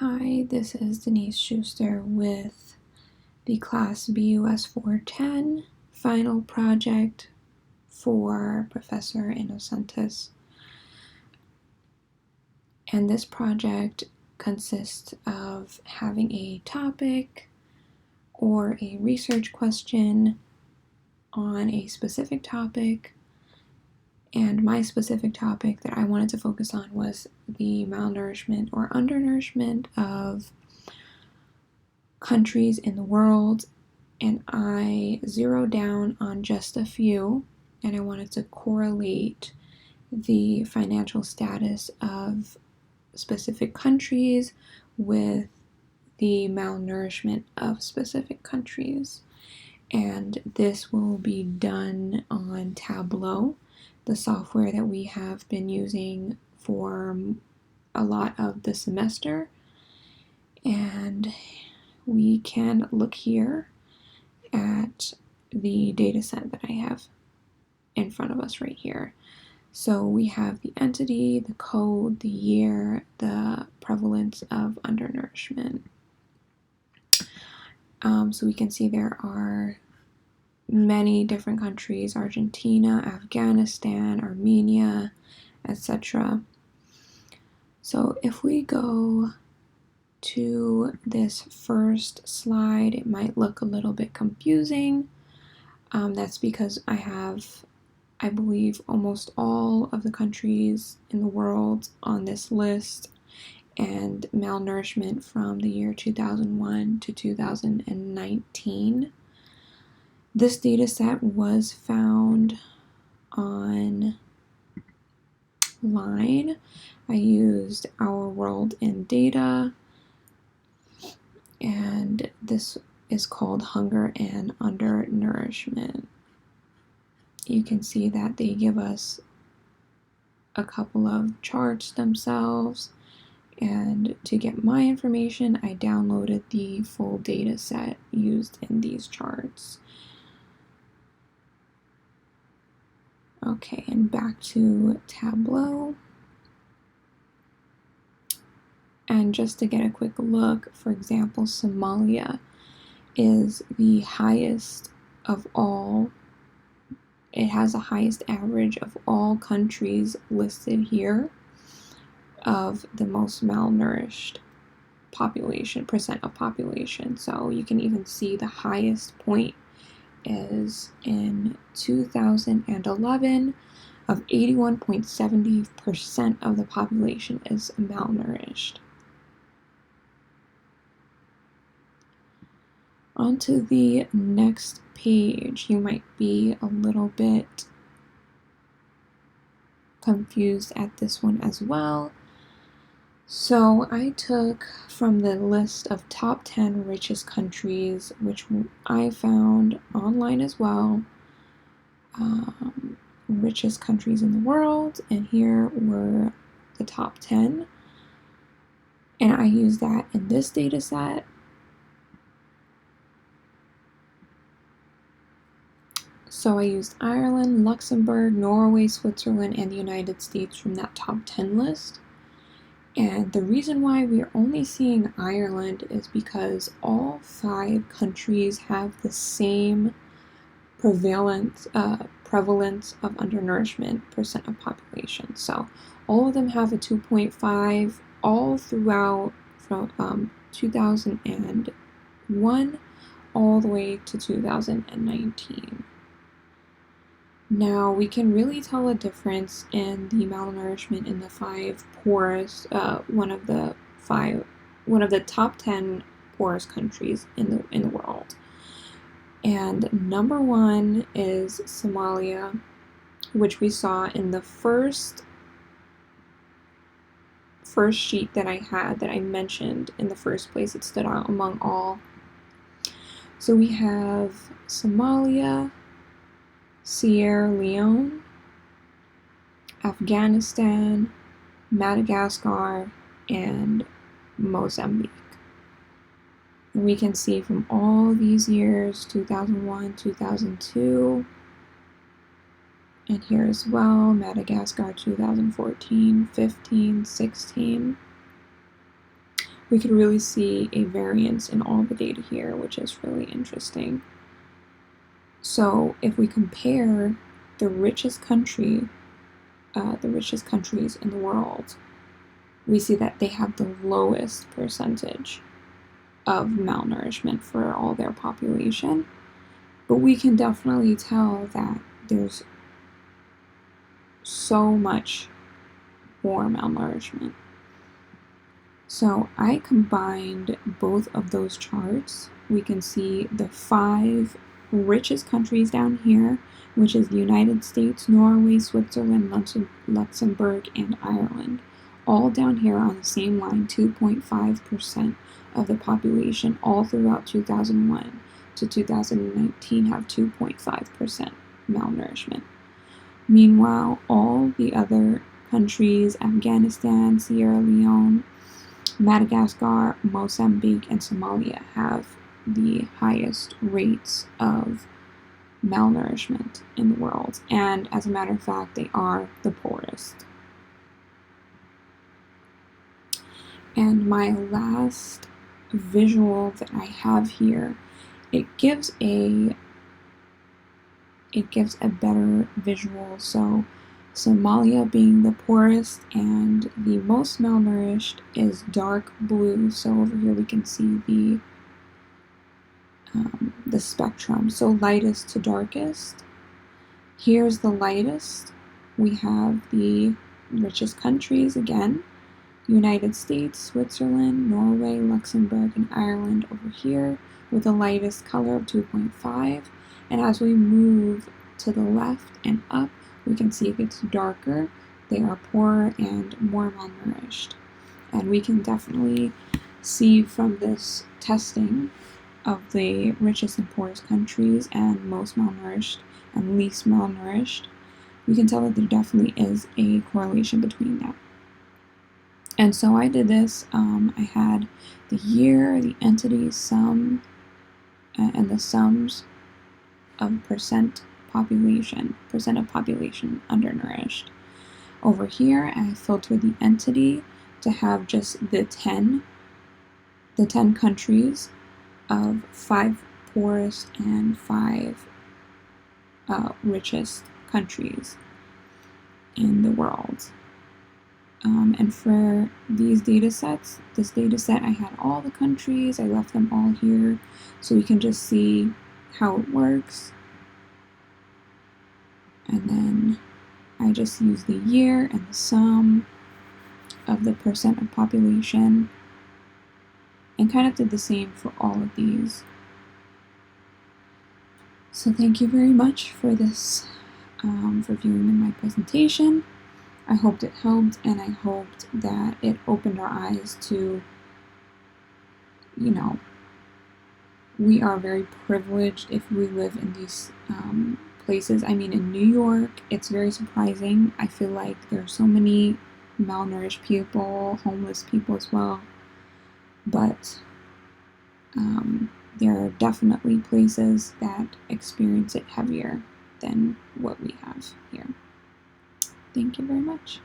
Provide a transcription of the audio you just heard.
Hi, this is Denise Schuster with the class BUS410 Final Project for Professor Innocentis. And this project consists of having a topic or a research question on a specific topic. And my specific topic that I wanted to focus on was the malnourishment or undernourishment of countries in the world, and I zeroed down on just a few, and I wanted to correlate the financial status of specific countries with the malnourishment of specific countries. And this will be done on Tableau, the software that we have been using for a lot of the semester. And we can look here at the data set that I have in front of us right here. So we have the entity, the code, the year, the prevalence of undernourishment. So we can see there are many different countries: Argentina, Afghanistan, Armenia, etc. So if we go to this first slide, it might look a little bit confusing. That's because I have, I believe, almost all of the countries in the world on this list, and malnourishment from the year 2001 to 2019. This data set was found online. I used Our World in Data, and this is called Hunger and Undernourishment. You can see that they give us a couple of charts themselves, and to get my information, I downloaded the full data set used in these charts. Okay, and back to Tableau. And just to get a quick look, for example, Somalia is the highest of all. It has the highest average of all countries listed here of the most malnourished population, percent of population. So you can even see the highest point is in 2011 of 81.70% of the population is malnourished. On to the next page. You might be a little bit confused at this one as well. So I took from the list of top 10 richest countries, which I found online as well, richest countries in the world, and here were the top 10. And I used that in this data set. So I used Ireland, Luxembourg, Norway, Switzerland, and the United States from that top 10 list. And the reason why we are only seeing Ireland is because all 5 countries have the same prevalence of undernourishment percent of population. So all of them have a 2.5 all throughout from 2001 all the way to 2019. Now, we can really tell a difference in the malnourishment in the 5 poorest, one of the top 10 poorest countries in the world. And number 1 is Somalia, which we saw in the first sheet that I had, that I mentioned in the first place. It stood out among all. So we have Somalia, Sierra Leone, Afghanistan, Madagascar, and Mozambique. And we can see from all these years, 2001, 2002, and here as well, Madagascar 2014, 15, 16. we could really see a variance in all the data here, which is really interesting. So if we compare the richest countries in the world, we see that they have the lowest percentage of malnourishment for all their population. But we can definitely tell that there's so much more malnourishment. So I combined both of those charts. We can see the 5 richest countries down here, which is the United States, Norway, Switzerland, Luxembourg, and Ireland. All down here on the same line, 2.5% of the population all throughout 2001 to 2019 have 2.5% malnourishment. Meanwhile, all the other countries, Afghanistan, Sierra Leone, Madagascar, Mozambique, and Somalia, have the highest rates of malnourishment in the world. And as a matter of fact, they are the poorest. And my last visual that I have here, it gives a better visual. So Somalia being the poorest and the most malnourished is dark blue. So over here we can see the spectrum. So lightest to darkest. Here's the lightest. We have the richest countries again. United States, Switzerland, Norway, Luxembourg, and Ireland over here with the lightest color of 2.5. And as we move to the left and up, we can see it gets darker. They are poorer and more malnourished. And we can definitely see from this testing of the richest and poorest countries and most malnourished and least malnourished, we can tell that there definitely is a correlation between that. And so I did this. I had the year, the entity, sum, and the sums of percent of population undernourished. Over here, I filtered the entity to have just the 10 countries of 5 poorest and 5 richest countries in the world. And for these data sets, this data set, I had all the countries, I left them all here so we can just see how it works. And then I just used the year and the sum of the percent of population and kind of did the same for all of these. So thank you very much for this, for viewing in my presentation. I hoped it helped, and I hoped that it opened our eyes to, we are very privileged if we live in these places. I mean, in New York, it's very surprising. I feel like there are so many malnourished people, homeless people as well, but there are definitely places that experience it heavier than what we have here. Thank you very much.